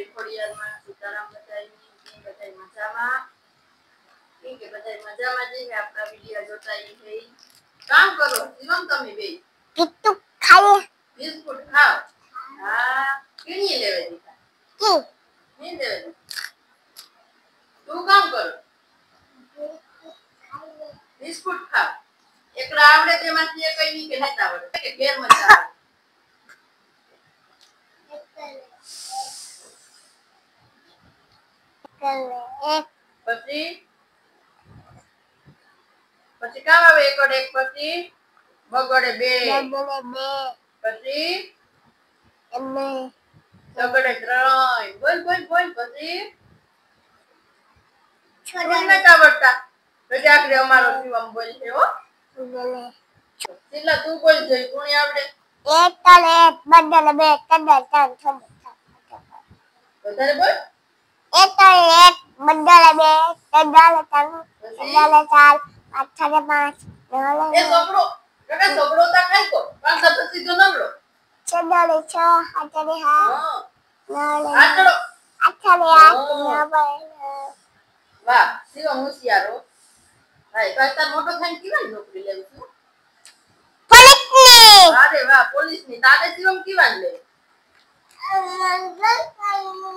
ખોડિયારમાં સીતારામ બધાય મજામાં કે બધાય મજામાં જઈને આપણા વિડિયો જોતા છે કામ કરો શિવમ તમે બે કિટ્ટુ ખાય બિસ્કુટ ખાઓ હા કેની લેવે દીધા કે ની દેવે તું કામ કરો બિસ્કુટ ખાઓ એકડા આવડે તેમાંથી એક કઈ ની કે નતા આવડે કે ઘેર મજા આવે પછી કામ આવે એકડે એક પછી બગડે બે પછી સગડે ત્રણ બોલ બોલ બોલ પછી છોડને કાવડતા રજાકડે અમારો શિવમ બોલ છે હો સીલા તું બોલ જઈ કોણી આવડે એક તલે બદલે બે કદા ચાર છોડ વધારે બોલ એક તલે એક બદલે બે કદા ત્રણ કદા ચાર અઠારે પાંચ એ સોબડો કાકા સોબડો તા ખાઈ કો પાંચ પછી તો નવડો છડાલે છ અઠારે હા નાલે આઠડો અઠારે આઠ વાહ શિવમ હોશિયારો ભાઈ પાછા મોટો થઈને કેવા નોકરી લેવું છું પોલીસની અરે વાહ પોલીસની તારે શિવમ કેવા લે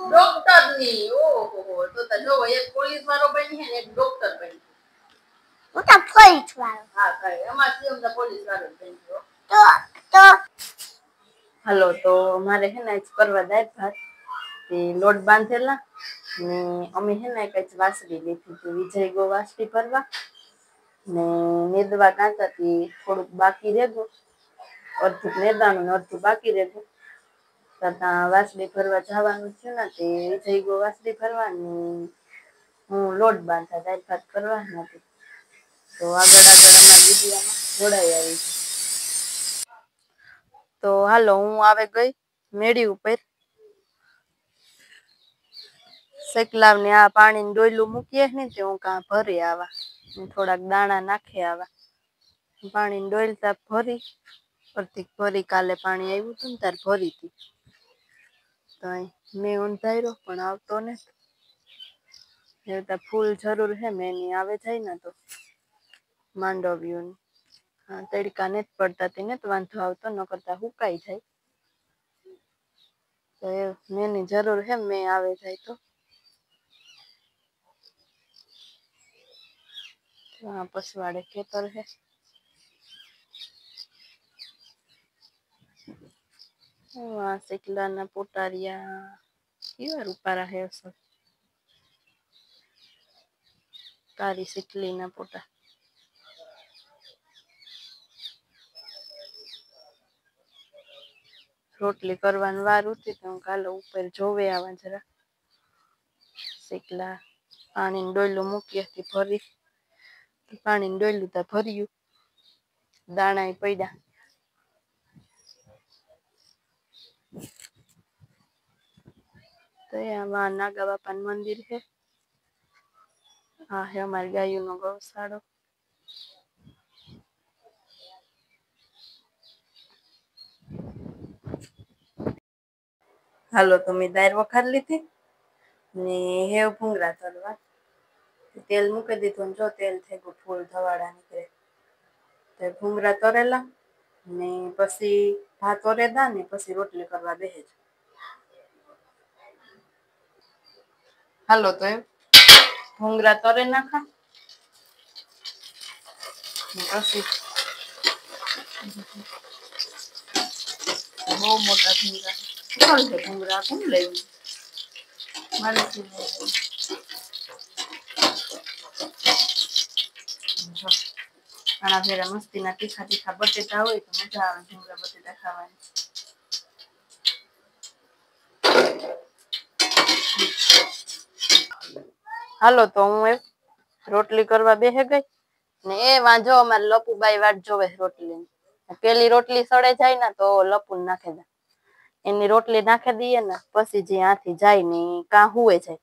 ડોક્ટરની ઓહો તો જો એક પોલીસ વાળો બની છે ને એક ડોક્ટર બની હું તો પોલીસ વાળો હા કઈ અમાર શિવમ તો પોલીસ વાળો બની ગયો તો હાલો તો મારે હે ને કરવા જાય ભાત તે લોટ બાંધેલા ને અમે હે ને કઈ વાસળી લીધી તો વિજય ગો વાસળી ભરવા ને નેદવા કાંતાથી થોડુંક બાકી રહેતું અડધું નેદાનું ને અડધું બાકી રહેતું તથા વાસળી ભરવા જવાનું છે ને તે વિજય ગો વાસળી ભરવાની હું લોટ બાંધતા દાળ ભાત કરવા નથી તો આગળ અમારા વિડીયોમાં જોડાઈ આવી તો હાલો હું આવે ગઈ મેડી ઉપર સેકલાવ ને આ પાણી ડોયલું મૂકીએ ને તે હું કા ભરી આવા થોડાક દાણા નાખી આવા પાણી ડોયલતા ભરી અડધી ભરી કાલે પાણી આવ્યું હતું ને ત્યારે ભરી હતી તો મેં ઊંધાર્યો પણ આવતો ને એવું ફૂલ જરૂર હે મેં ની આવે જાય ને તો માંડવ્યું હા તડકા ને પડતા તેને તો વાંધો આવતો ન કરતા હુકાઈ જાય તો મેની જરૂર હે મેં આવે જાય તો हाँ पसवाड़े खेतर है वहाँ सिकला ना पोटारिया क्यों रूपारा है सब कारी सिकली ना पोटा रोटली करवान वार होती तो कालो ऊपर जोवे आवा जरा सिकला पानी डोयलो मूकी थी भरी पानी डोयलू था भरियू दाणा पड़ा तो यहाँ नागा बापा मंदिर है हाँ है हमारी गायों नो गौशाड़ो हालो तो मैं दार वखार ली थी ने हेव भूंगरा तलवा तेल मूकी दीधुं जो तेल थे फूल धवाड़ा निकळे तो भूंगरा तरेला ने पछी भात ओरेदा ने पछी रोटली करवा बेहे हालो तो भूंगरा तरे नाखा पछी बहुत मोटा भूंगरा कोण છે ભૂંગરા કોણ લેવું મારે શું આના ભેરા મસ્તીના તીખા તીખા બટેટા હોય તો મજા આવે ભૂંગરા બટેટા ખાવાની હાલો તો હું રોટલી કરવા બેહી ગઈ ને એ વાંજો અમાર લપુબાઈ વાટ જોવે રોટલી પેલી રોટલી સડે જાય ને તો લપુ નાખે દે એની રોટલી નાખી દઈએ ને પછી જે આથી જાય ને કા હુએ જાય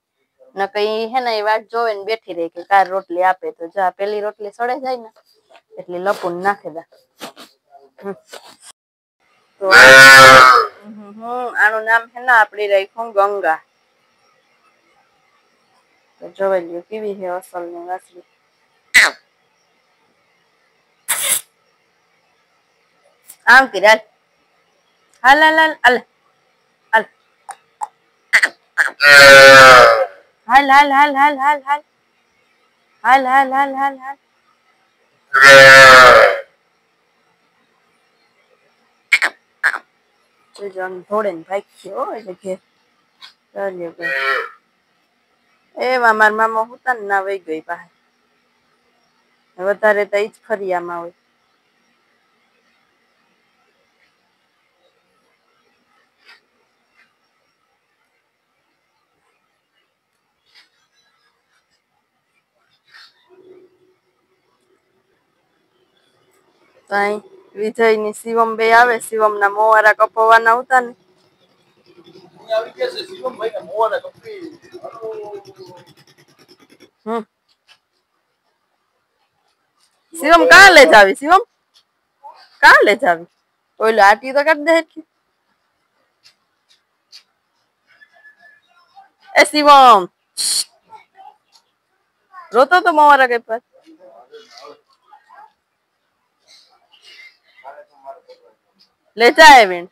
ન કઈ હે ને એ વાટ જોવે ને બેઠી રહે કે કાર રોટલી આપે તો જા પેલી રોટલી સડે જાય ને એટલે લપુ નાખી દે તો આનું નામ હે ને આપડી રાખ્યું ગંગા તો જોઈ લ્યો કેવી છે અસલ ને વાસળી. આમ કે હાલ હાલ હાલ હાલ હાલ હાલ હાલ હાલ હાલ હાલ હાલ હાલ હાલ હાલ હાલ હાલ થોડે ને ભાઈ ગયો એટલે ઘેર એમાં મારા મામા હુતા ને ના વહી ગઈ પાસે વધારે તો ઈ જ ફરિયામાં હોય. વિજય ની શિવમ બે આવે શિવમ ના મોવારા કપાવાના હતા ને શિવમ કાં લે જાવી શિવમ કાં લે જાવી ઓલો આટી તો કાઢ દે એ શિવમ રોતો તો મોવારા કઈ પર ले जाए बेन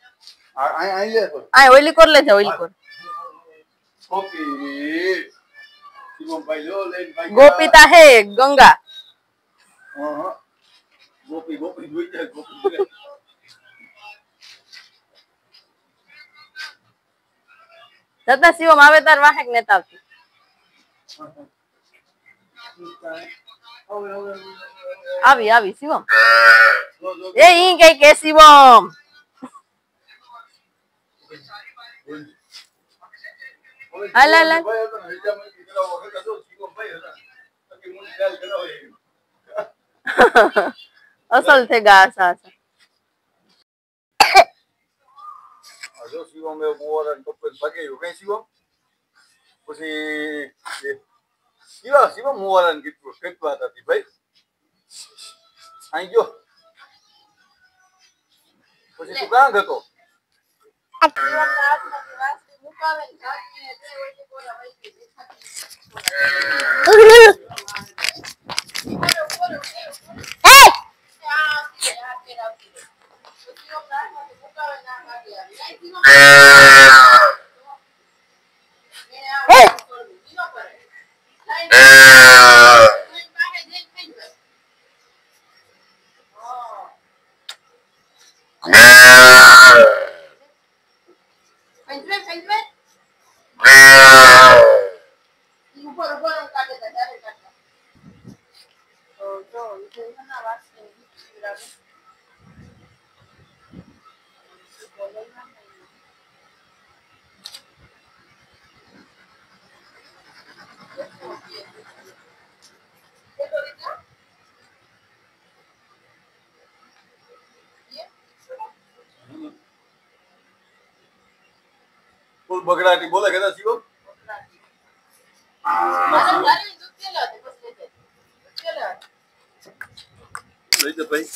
आई ओइली कर ले जा ओइली कर गोपिता है गंगा गोपी गोपी गोपी तता शिवम आवे तार वाहक नेता આવતી આવી આવી શિવમ એ ઈ કઈ કે શિવમ હાલ હાલ અસલ थे गा सा જો શિવમ એ મોરન કપલ ભાગે કઈ શિવમ પછી શિવમ મોરન કીધું કેટલા હતી ભાઈ આઈ ગયો પછી તું કાં ગયો ફૂલ બગડાટી બોલે કે શિવમ લઈ જા ભાઈ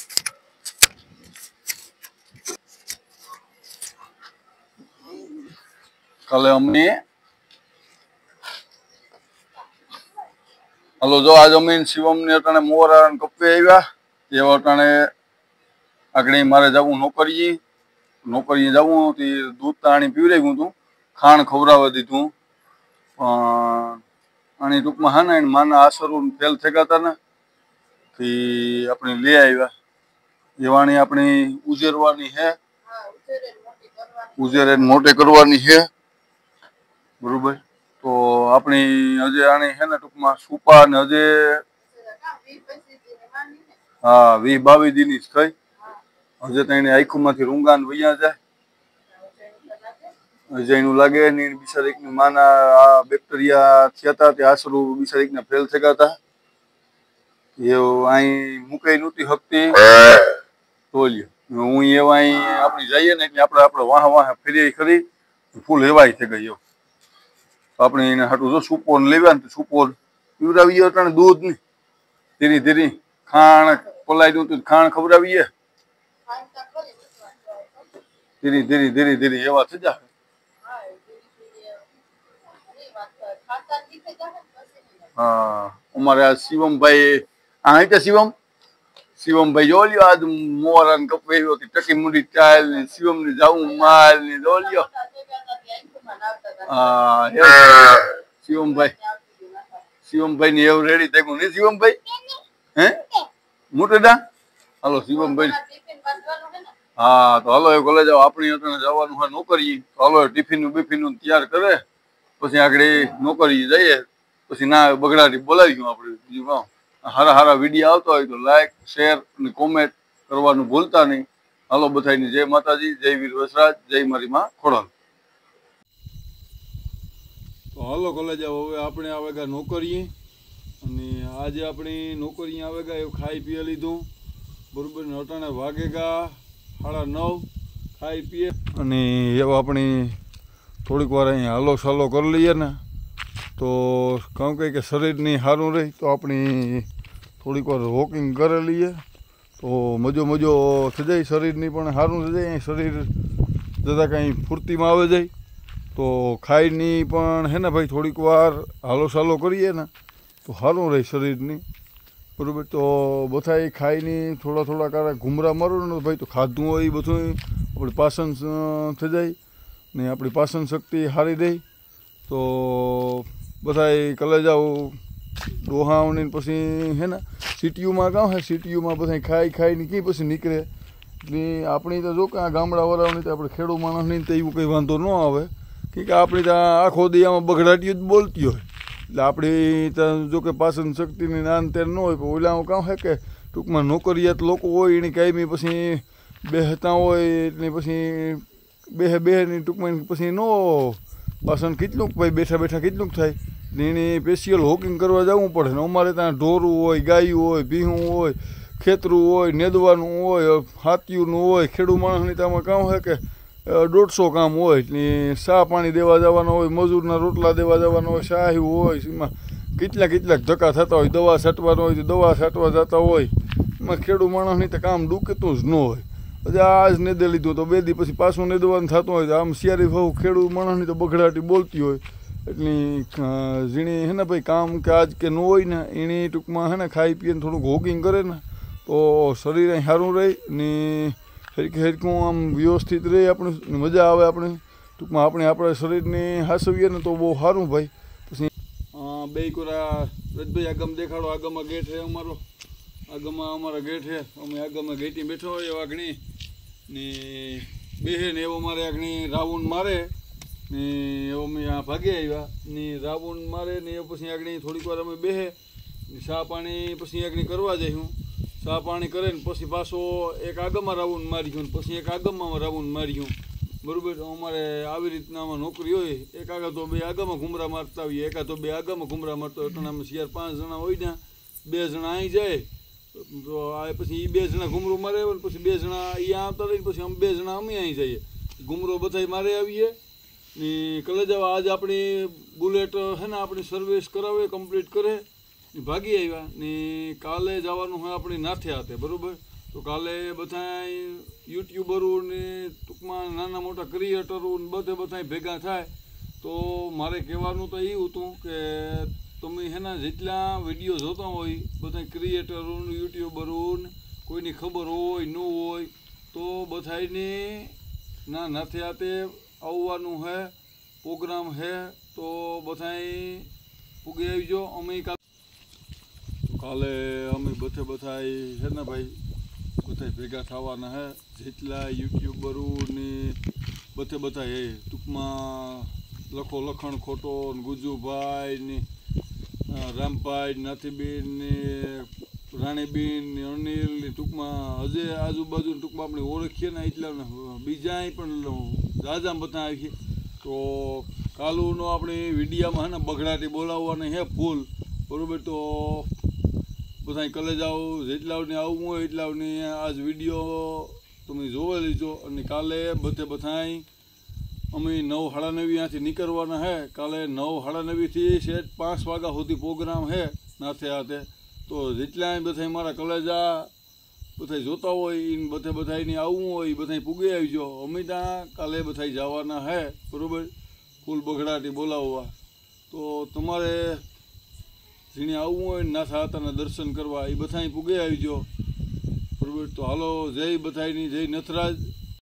કાલે અમને હલો જો આજ અમીન શિવમ ને અટાણે મોરા કપે આવ્યા એવા અટાણે આગળ મારે જવું નોકરીએ જવું તે દૂધ તાણી પીવડાવ્યું હતું ખાણ ખવડાવવા દીધું અને ટૂંકમાં હા ને માના આસરું ફેલ થઈ ગયા હતા ને તે આપણે લઈ આવ્યા એવાણી આપણી ઉજેરવાની હે ઉજેરે મોટે કરવાની છે બરોબર તો આપણી હજે આની હે ને ટૂંકમાં સુપા ને હજે હા 20-22 દી ની જ થઈ હજે તો એને આંખોમાંથી રૂંગાન વૈયા જાય જઈનું લાગે ને બિચારીક માના આ બેક્ટેરિયા થયા હતા તે આસરું બિચારીકને ફેલ થઈ ગયા હતા એવું અહીં મુકાઈ નહોતી હકતી તોલ્યો હું એવા અહીં આપણી જઈએ ને એટલે આપણે વાહ ફેરી ખરી ફૂલ હેવાય થઈ ગઈ એવું આપણે એને હાટું જો સુપોર લેવા ને સુપોર પીવડાવી ગયો એટલે દૂધ નહીં ધીરે ધીરે ખાણ પલાઈ દઉં તો ખાણ ખવડાવીએ ધીરે ધીરે ધીરે ધીરે એવા થઈ જાય हाँ हमारे आज शिवम भाई हाँ तो शिवम भाई जो लियो आज मोरन कपे होती टकी मुड़ी चाल ने शिवम ने जाऊं माल ने जो लियो हाँ शिवम भाई ने एव रेडी देखो नहीं शिवम भाई हैं मोटे डा हेलो शिवम भाई हाँ तो हलो कॉलेज अपनी जवान है नौकरी तो हलो टिफिन बिफिन तैयार करे પછી આગળ નોકરી જઈએ પછી ના બગડાટી બોલાવીશું આપણે બીજું કામ હારા હારા વિડીયો આવતો હોય તો લાઈક શેર અને કોમેન્ટ કરવાનું ભૂલતા નહીં. હાલો બધાની જય માતાજી, જય વીર વસરાજ, જય મારી માં ખોડલ. તો હાલો કોલેજ હવે આપણે આવેગા નોકરીએ અને આજે આપણી નોકરી આવેગા એવું ખાઈ પીએ લીધું બરોબર ને અટાણે વાગેગા 9:30 ખાઈ પીએ અને એવું આપણી થોડીક વાર અહીં હાલો સાલો કરી લઈએ ને તો કહું કે શરીરની સારું રહે તો આપણી થોડીક વાર વોકિંગ કરી લઈએ તો મજો થઈ જાય શરીરની પણ સારું થઈ જાય. શરીર જતાં કાંઈ ફૂર્તિમાં આવે જાય તો ખાઈની પણ હે ને ભાઈ થોડીક વાર હાલો સાલો કરીએ ને તો સારું રહે શરીરની બરાબર. તો બધાય ખાઈને થોડા કારા ઘૂમરા મારો ને ભાઈ તો ખાધું હોય એ બધું આપણે પાચન થઈ જાય ને આપણી પાચન શક્તિ સારી રહી. તો બધાય કલેજાઓ ડોહાવની પછી હે ને સિટીયુમાં કાં હે સિટીયુમાં બધા ખાઈને કંઈ પછી નીકળે એટલે આપણી તો જો કે આ ગામડાવાળાઓની તો આપણે ખેડૂત માણસની તો એવું કંઈ વાંધો ન આવે કે આપણી તો આખો દી આમાં બગડાટીઓ જ બોલતી હોય એટલે આપણી તો જો કે પાચન શક્તિની નાન તેર ન હોય પણ ઓલામાં કાં હે કે ટૂંકમાં નોકરિયાત લોકો હોય એની કાયમી પછી બેહતા હોય એટલે પછી બેની ટૂંકમાં પછી નો પાછળ કેટલુંક ભાઈ બેઠા કેટલુંક થાય એને સ્પેશિયલ વોકિંગ કરવા જવું પડે ને અમારે ત્યાં ઢોરું હોય, ગાયું હોય, ભીહું હોય, ખેતરું હોય, નેદવાનું હોય, હાથીઓનું હોય. ખેડૂત માણસની તો આમાં કામ હોય કે 150 કામ હોય એટલે ચા પાણી દેવા જવાના હોય, મજૂરના રોટલા દેવા જવાના હોય, શાહી હોય, એમાં કેટલાક ધક્કા થતા હોય, દવા છાંટવાનો હોય તો દવા છાંટવા જતા હોય. એમાં ખેડૂત માણસની તો કામ દુખતું જ ન હોય. આજ નેદે લીધું તો 2 દી પછી પાછું નેદવાનું થતું હોય તો આમ શિયારી ભાવ ખેડૂત માણસની તો બગડાટી બોલતી હોય એટલે ઝીણી હે ને ભાઈ કામ કે આજ કે ન હોય ને એની ટૂંકમાં હે ને ખાઈ પીને થોડુંક વોકિંગ કરે ને તો શરીર અહીં સારું રહે ને હરખું આમ વ્યવસ્થિત રહે. આપણે મજા આવે આપણે ટૂંકમાં આપણા શરીરને હાસવીએ ને તો બહુ સારું ભાઈ. પછી બે કોરા રજભાઈ આગમ દેખાડો. આગમાં ગેટ છે અમારો, આગમાં અમારા ગેટ છે. અમે આગમાં ગેટી બેઠો હોય એવા ઘણી ને બેહે ને એવો મારે આગણી રાઉન્ડ મારે ને એવો અમે આ ભાગે આવ્યા ને રાઉન્ડ મારે ને એ પછી આગણી થોડીક વાર અમે બેહે ચા પાણી પછી આગણી કરવા જઈશું. ચા પાણી કરે ને પછી પાછો એક આગમાં રાઉન્ડ માર્યું ને પછી એક આગમાં રાઉન્ડ માર્યું બરાબર. અમારે આવી રીતના આમાં નોકરી હોય એક આગળ તો 2 આગમાં ઘૂમરા મારતા હોઈએ, એકા તો 2 આગમાં ઘૂમરા મારતા હોય. એટલે અમે 4-5 જણા હોય ને 2 જણા અહીં જાય તો આ પછી એ 2 જણા ઘૂમરો મારે પછી 2 જણા અહીંયા આવતા રહીને પછી અમે 2 જણા અમે અહીં જઈએ ઘૂમરો બધા મારે આવીએ ને કલેજા. આજ આપણી બુલેટ હે ને આપણી સર્વિસ કરાવે કમ્પ્લીટ કરે ભાગી આવ્યા ને કાલે જવાનું હોય આપણી નાથે હાથે બરાબર. તો કાલે બધા યુટ્યુબરો ને ટૂંકમાં નાના મોટા ક્રિએટરો ને બધા ભેગા થાય. તો મારે કહેવાનું તો એવું હતું કે તમે એના જેટલા વિડીયો જોતા હોય બધા ક્રિએટરો યુટ્યુબરો કોઈની ખબર હોય ન હોય તો બધાને નાથે હાથે આવવાનું હે, પ્રોગ્રામ હે તો બધાય પૂગી આવજો. અમે કાલે અમે બધા હે ને ભાઈ બધા ભેગા થવાના હે જેટલા યુટ્યુબરો ને બધા હે ટૂંકમાં લખણ ખોટો ને ગુજુભાઈ ને રામભાઈ, નાથીબેન ને રાણીબેન ને અનિલ ને ટૂંકમાં હજે આજુબાજુ ટૂંકમાં આપણે ઓળખીએ ને એટલા બીજા પણ રાજા બધા આવીએ. તો કાલુનો આપણે વિડીયામાં હે ને બગડાટી બોલાવવાની હે ફૂલ બરાબર. તો બધા કલેજાઓ જેટલાઓને આવવું હોય એટલાઓને આજ વિડીયો તમે જોવા લેજો. અને કાલે બધા અમે 9:30 અહીંયાથી નીકળવાના હે. કાલે 9:30થી સેટ 5 વાગ્યા સુધી પ્રોગ્રામ હે નાથે હાથે. તો જેટલા બધા મારા કલેજા બધા જોતા હોય એને બધાને આવવું હોય બધા પૂગી આવજો. અમે ત્યાં કાલે બધા જવાના હે બરાબર ફૂલ બગડાટી બોલાવવા. તો તમારે જેને આવવું હોય નાથ હાતાના દર્શન કરવા એ બધાય પૂગે આવજો બરાબર. તો હાલો, જય બધાયની, જય નથરાજ.